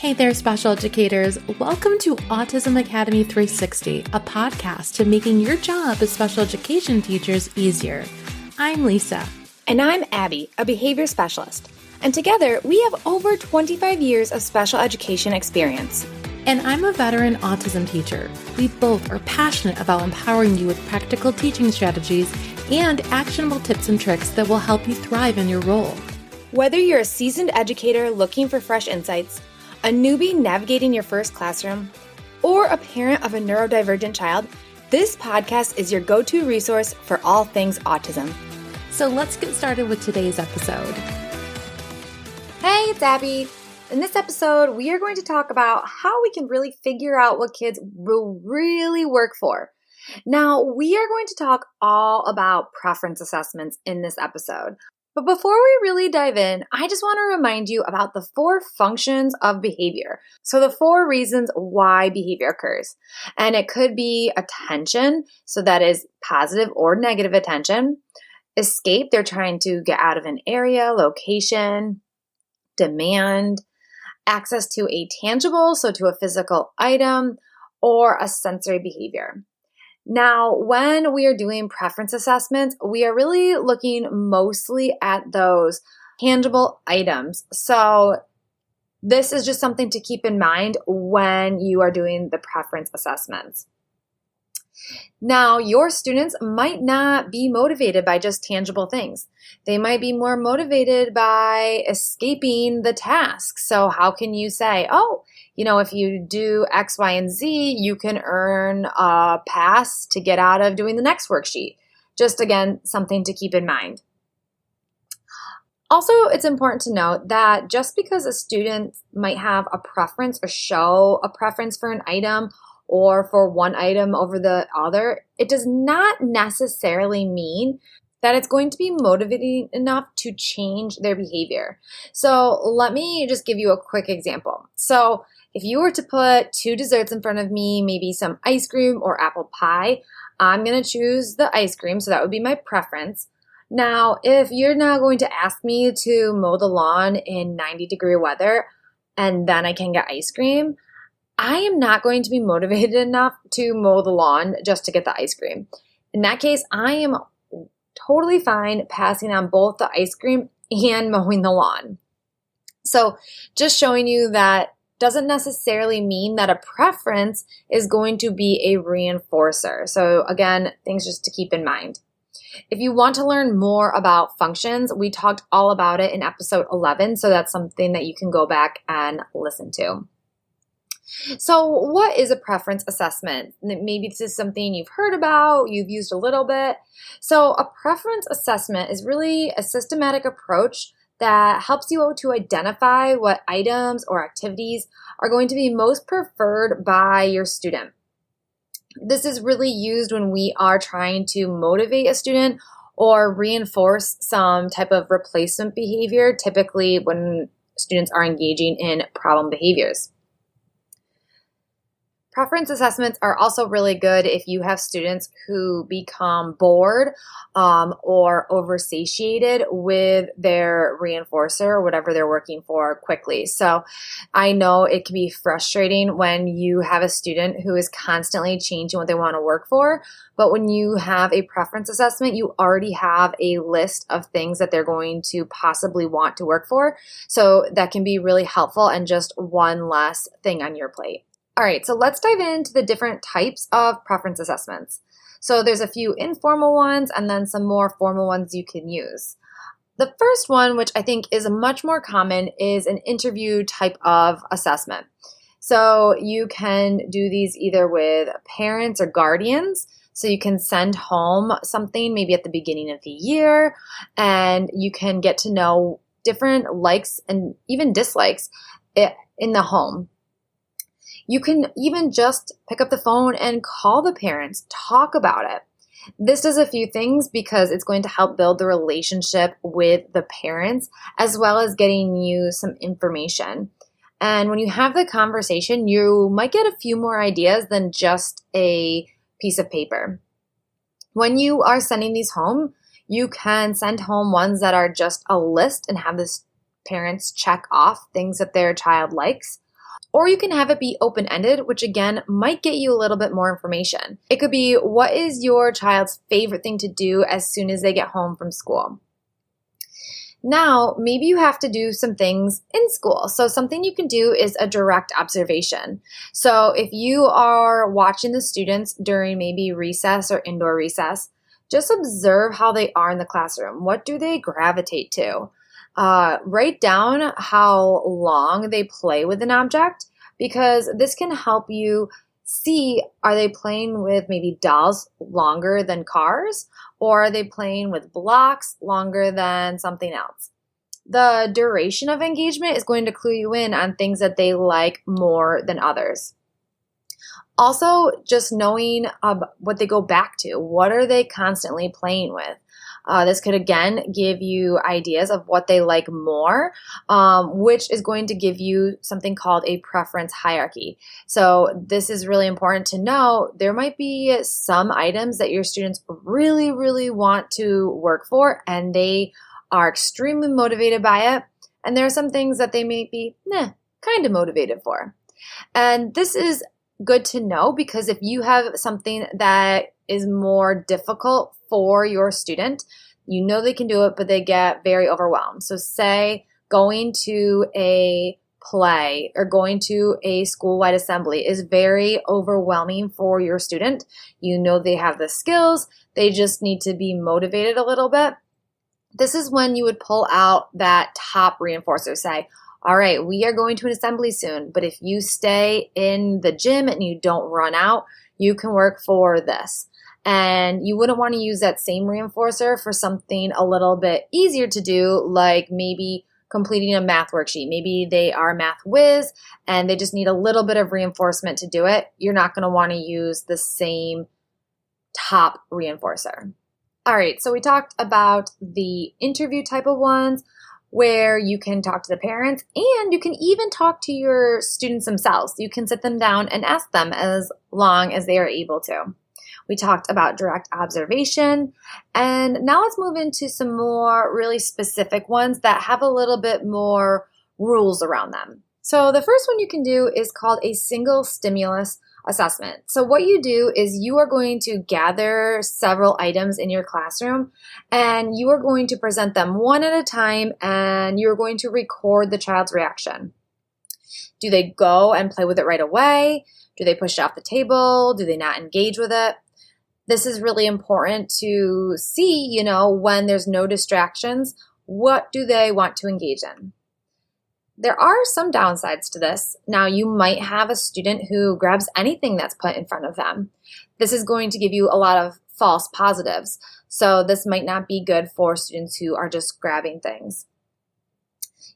Hey there, special educators. Welcome to Autism Academy 360, a podcast to making your job as special education teachers easier. I'm Lisa. And I'm Abby, a behavior specialist. And together, we have over 25 years of special education experience. And I'm a veteran autism teacher. We both are passionate about empowering you with practical teaching strategies and actionable tips and tricks that will help you thrive in your role. Whether you're a seasoned educator looking for fresh insights, a newbie navigating your first classroom, or a parent of a neurodivergent child, this podcast is your go-to resource for all things autism. So let's get started with today's episode. Hey, it's Abby. In this episode, we are going to talk about how we can really figure out what kids will really work for. Now, we are going to talk all about preference assessments in this episode. But before we really dive in, I just want to remind you about the 4 functions of behavior. So the 4 reasons why behavior occurs. And it could be attention, so that is positive or negative attention. Escape, they're trying to get out of an area, location. Demand, access to a tangible, so to a physical item, or a sensory behavior. Now, when we are doing preference assessments, we are really looking mostly at those tangible items. So this is just something to keep in mind when you are doing the preference assessments. Now, your students might not be motivated by just tangible things. They might be more motivated by escaping the task. So how can you say, if you do X, Y, and Z, you can earn a pass to get out of doing the next worksheet? Just again, something to keep in mind. Also, it's important to note that just because a student might have a preference or show a preference for an item or for one item over the other, it does not necessarily mean that it's going to be motivating enough to change their behavior. So let me just give you a quick example. So if you were to put 2 desserts in front of me, maybe some ice cream or apple pie, I'm going to choose the ice cream, so that would be my preference. Now, if you're now going to ask me to mow the lawn in 90-degree weather and then I can get ice cream, I am not going to be motivated enough to mow the lawn just to get the ice cream. In that case, I am totally fine passing on both the ice cream and mowing the lawn. So just showing you that doesn't necessarily mean that a preference is going to be a reinforcer. So again, things just to keep in mind. If you want to learn more about functions, we talked all about it in episode 11, so that's something that you can go back and listen to. So what is a preference assessment? Maybe this is something you've heard about, you've used a little bit. So a preference assessment is really a systematic approach that helps you to identify what items or activities are going to be most preferred by your student. This is really used when we are trying to motivate a student or reinforce some type of replacement behavior, typically when students are engaging in problem behaviors. Preference assessments are also really good if you have students who become bored or oversatiated with their reinforcer or whatever they're working for quickly. So I know it can be frustrating when you have a student who is constantly changing what they want to work for, but when you have a preference assessment, you already have a list of things that they're going to possibly want to work for. So that can be really helpful and just one less thing on your plate. All right, so let's dive into the different types of preference assessments. So there's a few informal ones and then some more formal ones you can use. The first one, which I think is much more common, is an interview type of assessment. So you can do these either with parents or guardians. So you can send home something maybe at the beginning of the year, and you can get to know different likes and even dislikes in the home. You can even just pick up the phone and call the parents, talk about it. This does a few things because it's going to help build the relationship with the parents as well as getting you some information. And when you have the conversation, you might get a few more ideas than just a piece of paper. When you are sending these home, you can send home ones that are just a list and have the parents check off things that their child likes. Or you can have it be open-ended, which again might get you a little bit more information. It could be, what is your child's favorite thing to do as soon as they get home from school? Now, maybe you have to do some things in school. So something you can do is a direct observation. So if you are watching the students during maybe recess or indoor recess, just observe how they are in the classroom. What do they gravitate to? Write down how long they play with an object, because this can help you see, are they playing with maybe dolls longer than cars, or are they playing with blocks longer than something else? The duration of engagement is going to clue you in on things that they like more than others. Also, just knowing what they go back to. What are they constantly playing with? This could, again, give you ideas of what they like more, which is going to give you something called a preference hierarchy. So this is really important to know. There might be some items that your students really, really want to work for, and they are extremely motivated by it. And there are some things that they may be kind of motivated for. And this is good to know, because if you have something that is more difficult for your student, you know they can do it, but they get very overwhelmed. So say going to a play or going to a school-wide assembly is very overwhelming for your student. You know they have the skills, they just need to be motivated a little bit. This is when you would pull out that top reinforcer. Say, all right, we are going to an assembly soon, but if you stay in the gym and you don't run out, you can work for this. And you wouldn't want to use that same reinforcer for something a little bit easier to do, like maybe completing a math worksheet. Maybe they are a math whiz and they just need a little bit of reinforcement to do it. You're not going to want to use the same top reinforcer. All right, so we talked about the interview type of ones, where you can talk to the parents and you can even talk to your students themselves. You can sit them down and ask them as long as they are able to. We talked about direct observation, and now let's move into some more really specific ones that have a little bit more rules around them. So the first one you can do is called a single stimulus assessment. So what you do is you are going to gather several items in your classroom, and you are going to present them one at a time, and you're going to record the child's reaction. Do they go and play with it right away? Do they push it off the table? Do they not engage with it? This is really important to see, when there's no distractions, what do they want to engage in? There are some downsides to this. Now, you might have a student who grabs anything that's put in front of them. This is going to give you a lot of false positives. So this might not be good for students who are just grabbing things.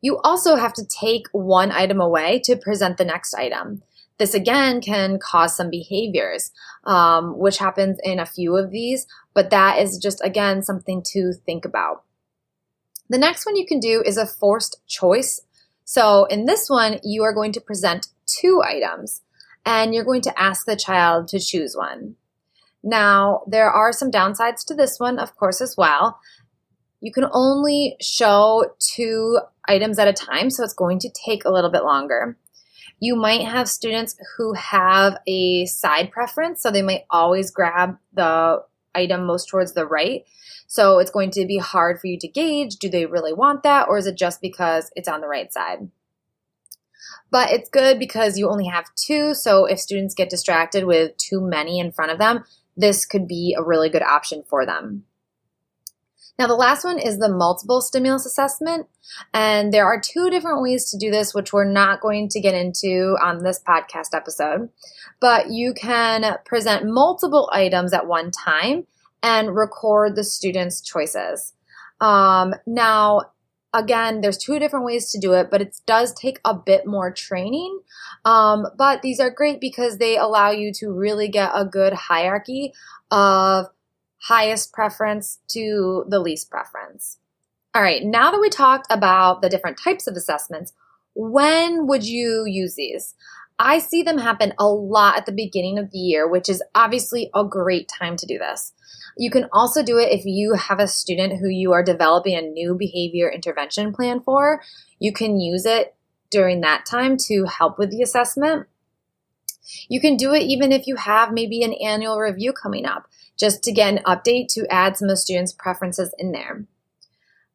You also have to take one item away to present the next item. This again can cause some behaviors, which happens in a few of these, but that is just, again, something to think about. The next one you can do is a forced choice. So in this one, you are going to present two items, and you're going to ask the child to choose one. Now, there are some downsides to this one, of course, as well. You can only show two items at a time, so it's going to take a little bit longer. You might have students who have a side preference, so they might always grab the item most towards the right. So it's going to be hard for you to gauge, do they really want that, or is it just because it's on the right side? But it's good because you only have two, so if students get distracted with too many in front of them, this could be a really good option for them. Now, the last one is the multiple stimulus assessment, and there are two different ways to do this, which we're not going to get into on this podcast episode, but you can present multiple items at one time and record the students' choices. Now, again, there's two different ways to do it, but it does take a bit more training, but these are great because they allow you to really get a good hierarchy of highest preference to the least preference. All right, now that we talked about the different types of assessments, when would you use these? I see them happen a lot at the beginning of the year, which is obviously a great time to do this. You can also do it if you have a student who you are developing a new behavior intervention plan for. You can use it during that time to help with the assessment. You can do it even if you have maybe an annual review coming up, just to get an update to add some of the students' preferences in there.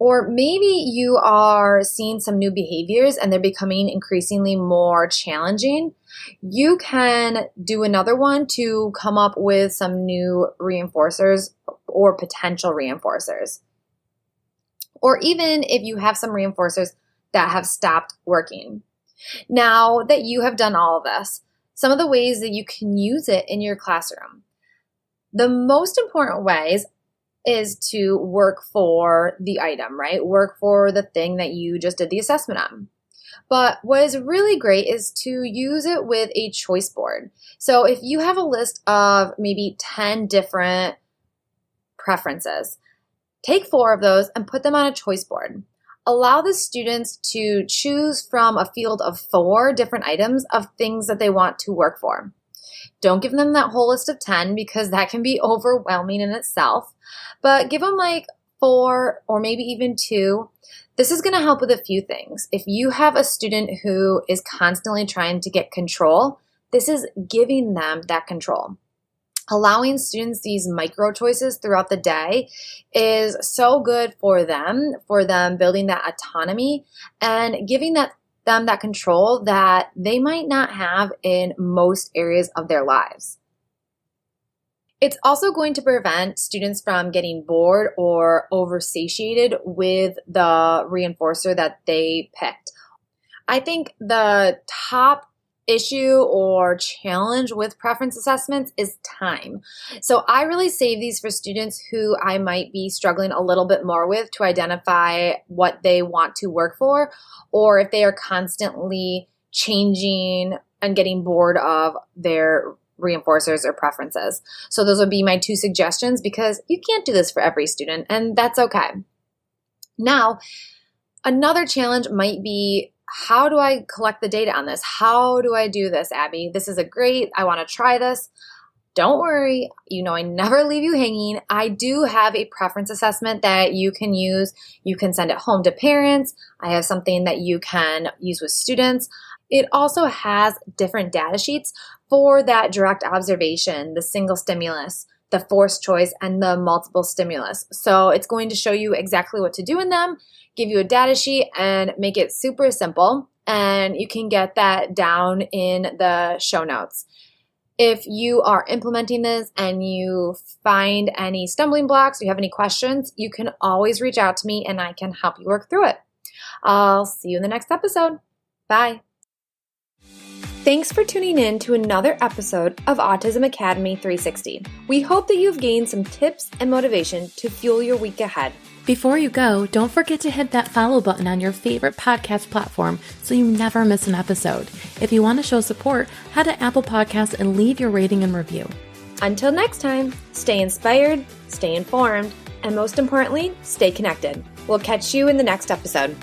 Or maybe you are seeing some new behaviors and they're becoming increasingly more challenging. You can do another one to come up with some new reinforcers or potential reinforcers. Or even if you have some reinforcers that have stopped working. Now that you have done all of this, some of the ways that you can use it in your classroom. The most important ways is to work for the item, right? Work for the thing that you just did the assessment on. But what is really great is to use it with a choice board. So if you have a list of maybe 10 different preferences, take 4 of those and put them on a choice board. Allow the students to choose from a field of 4 different items of things that they want to work for. Don't give them that whole list of 10 because that can be overwhelming in itself, but give them like 4 or maybe even 2. This is going to help with a few things. If you have a student who is constantly trying to get control, this is giving them that control. Allowing students these micro choices throughout the day is so good for them building that autonomy and giving them that control that they might not have in most areas of their lives. It's also going to prevent students from getting bored or oversatiated with the reinforcer that they picked. I think the top issue or challenge with preference assessments is time. So I really save these for students who I might be struggling a little bit more with to identify what they want to work for, or if they are constantly changing and getting bored of their reinforcers or preferences. So those would be my 2 suggestions because you can't do this for every student, and that's okay. Now, another challenge might be, how do I collect the data on this? How do I do this, Abby? This is I want to try this. Don't worry. I never leave you hanging. I do have a preference assessment that you can use. You can send it home to parents. I have something that you can use with students. It also has different data sheets for that direct observation, the single stimulus, the forced choice, and the multiple stimulus. So it's going to show you exactly what to do in them, give you a data sheet, and make it super simple. And you can get that down in the show notes. If you are implementing this and you find any stumbling blocks, or you have any questions, you can always reach out to me and I can help you work through it. I'll see you in the next episode. Bye. Thanks for tuning in to another episode of Autism Academy 360. We hope that you've gained some tips and motivation to fuel your week ahead. Before you go, don't forget to hit that follow button on your favorite podcast platform so you never miss an episode. If you want to show support, head to Apple Podcasts and leave your rating and review. Until next time, stay inspired, stay informed, and most importantly, stay connected. We'll catch you in the next episode.